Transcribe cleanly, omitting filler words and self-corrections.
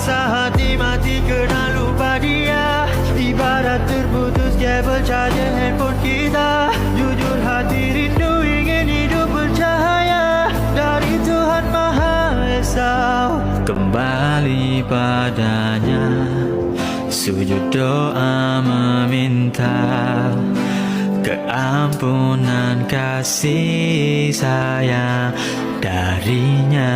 Rasa hati mati kena lupa dia, ibarat terputus kabel charger handphone kita. Jujur hati rindu ingin hidup bercahaya dari Tuhan Maha Esa. Kembali padanya, sujud doa meminta keampunan kasih sayang darinya.